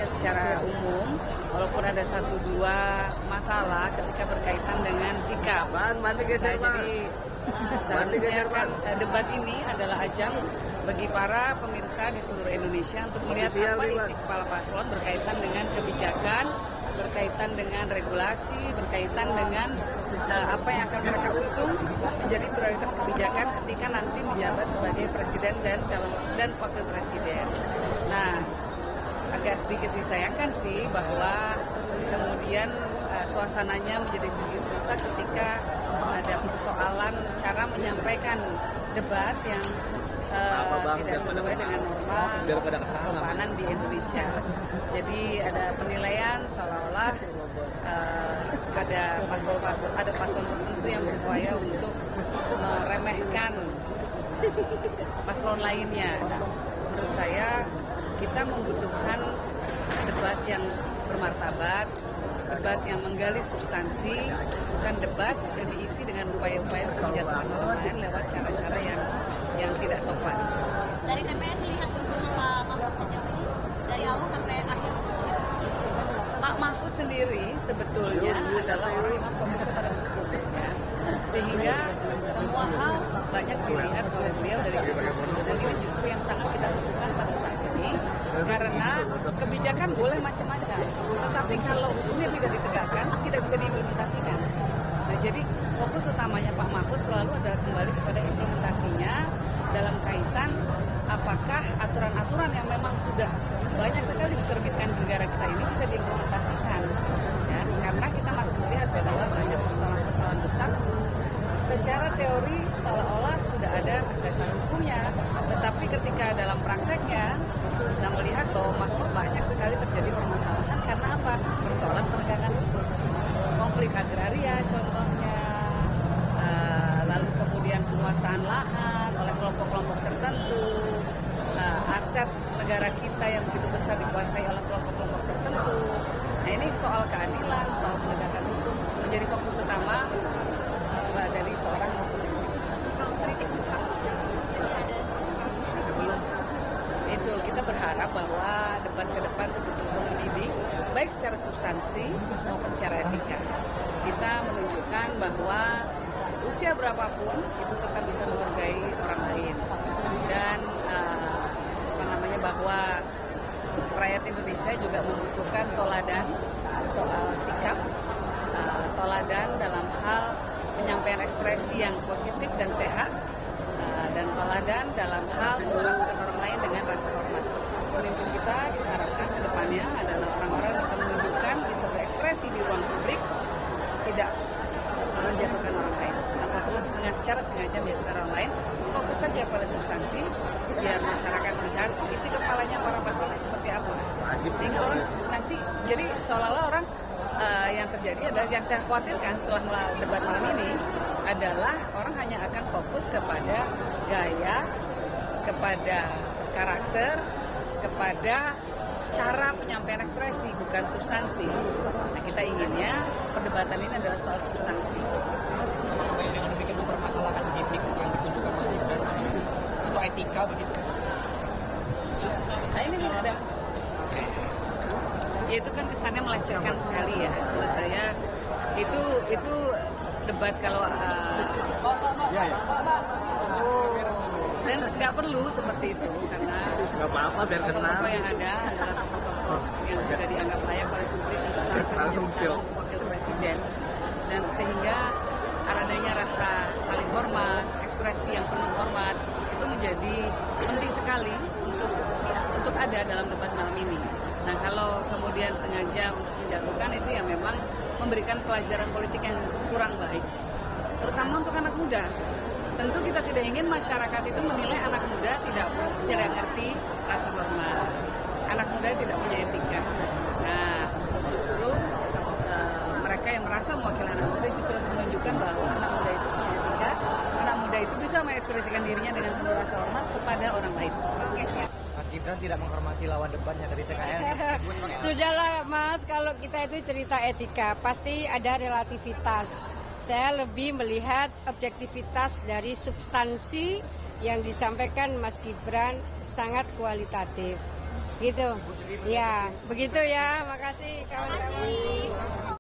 secara umum, walaupun ada satu dua masalah ketika berkaitan dengan sikap. Jadi seharusnya kan debat ini adalah ajang bagi para pemirsa di seluruh Indonesia untuk melihat apa isi kepala paslon berkaitan dengan kebijakan, berkaitan dengan regulasi, berkaitan dengan apa yang akan mereka usung menjadi prioritas kebijakan ketika nanti menjabat sebagai presiden dan wakil presiden. Nah, agak sedikit disayangkan sih bahwa kemudian suasananya menjadi sedikit rusak ketika ada persoalan cara menyampaikan debat yang tidak sesuai dengan norma kesopanan di Indonesia. Jadi ada penilaian seolah-olah ada paslon tertentu yang berupaya untuk meremehkan paslon lainnya. Nah, menurut saya kita membutuhkan debat yang bermartabat, debat yang menggali substansi, bukan debat yang diisi dengan upaya-upaya untuk menjatuhkan orang lain lewat cara-cara yang tidak sopan. Dari TPS lihat Pak Mahfud sejauh ini, dari awal sampai akhir. Pak Mahfud sendiri sebetulnya adalah orang yang fokusnya pada hukum, ya. Sehingga semua hal banyak dilihat oleh beliau dari sisi hukum. Dan ini justru yang sangat kita butuhkan pada saat ini, karena kebijakan boleh macam-macam, tetapi kalau hukumnya tidak ditegakkan, tidak bisa diimplementasikan. Nah, jadi fokus utamanya Pak Mahfud selalu adalah kembali kepada implementasinya dalam kaitan apakah aturan-aturan yang memang sudah banyak sekali diterbitkan di negara kita ini bisa diimplementasikan, ya, karena kita masih melihat bahwa banyak persoalan-persoalan besar secara teori seolah-olah sudah ada dasar hukumnya, tetapi ketika dalam prakteknya kita melihat bahwa masih banyak sekali terjadi permasalahan karena apa? Persoalan penegakan hukum, konflik agraria contohnya, lalu kemudian penguasaan lahan oleh kelompok-kelompok tertentu, aset negara kita yang begitu besar dikuasai oleh kelompok-kelompok tertentu. Nah, ini soal keadilan, soal penegakan hukum menjadi fokus utama dari seorang itu. Kita berharap bahwa debat ke depan itu betul-betul mendidik, baik secara substansi maupun secara etika. Kita menunjukkan bahwa usia berapapun itu tetap bisa menghargai orang lain, dan bahwa rakyat Indonesia juga membutuhkan toladan soal sikap, toladan dalam hal penyampaian ekspresi yang positif dan sehat, dan toladan dalam hal memperlakukan orang lain dengan rasa hormat. Pemimpin kita harapkan ke depannya adalah orang-orang bisa menunjukkan, bisa berekspresi di ruang publik, tidak menjatuhkan orang lain, tanpa perlu secara sengaja menjatuhkan orang lain. Fokus saja pada substansi, biar masyarakat lihat isi kepalanya para paslon seperti apa. Sehingga orang nanti, jadi seolah-olah orang yang terjadi adalah, yang saya khawatirkan setelah debat malam ini adalah orang hanya akan fokus kepada gaya, kepada karakter, kepada cara penyampaian ekspresi, bukan substansi. Nah, kita inginnya perdebatan ini adalah soal substansi. Dengan demikian mempermasalahkan gimmick yang ditunjukkan Mas Gibran atau etika begitu? Nah, ini ada. Ya, itu kan kesannya melecehkan sekali ya. Menurut saya itu debat kalau dan nggak perlu seperti itu, karena tokoh-tokoh yang ada adalah tokoh-tokoh yang sudah dianggap layak oleh publik untuk menjadi calon wakil presiden, dan sehingga adanya rasa saling hormat, ekspresi yang penuh hormat itu menjadi penting sekali untuk ada dalam debat malam ini. Nah, kalau kemudian sengaja untuk menjatuhkan, itu ya memang memberikan pelajaran politik yang kurang baik, terutama untuk anak muda. Tentu kita tidak ingin masyarakat itu menilai anak muda tidak ngerti rasa hormat, anak muda tidak punya etika. Nah, justru mereka yang merasa mewakili anak muda justru harus menunjukkan bahwa anak muda itu punya etika, anak muda itu bisa mengekspresikan dirinya dengan penuh rasa hormat kepada orang lain. Mas Gibran tidak menghormati lawan debatnya dari TKN. Sudahlah Mas, kalau kita itu cerita etika, pasti ada relativitas. Saya lebih melihat objektivitas dari substansi yang disampaikan Mas Gibran sangat kualitatif. gitu. Ya, begitu ya. Makasih kawan-kawan.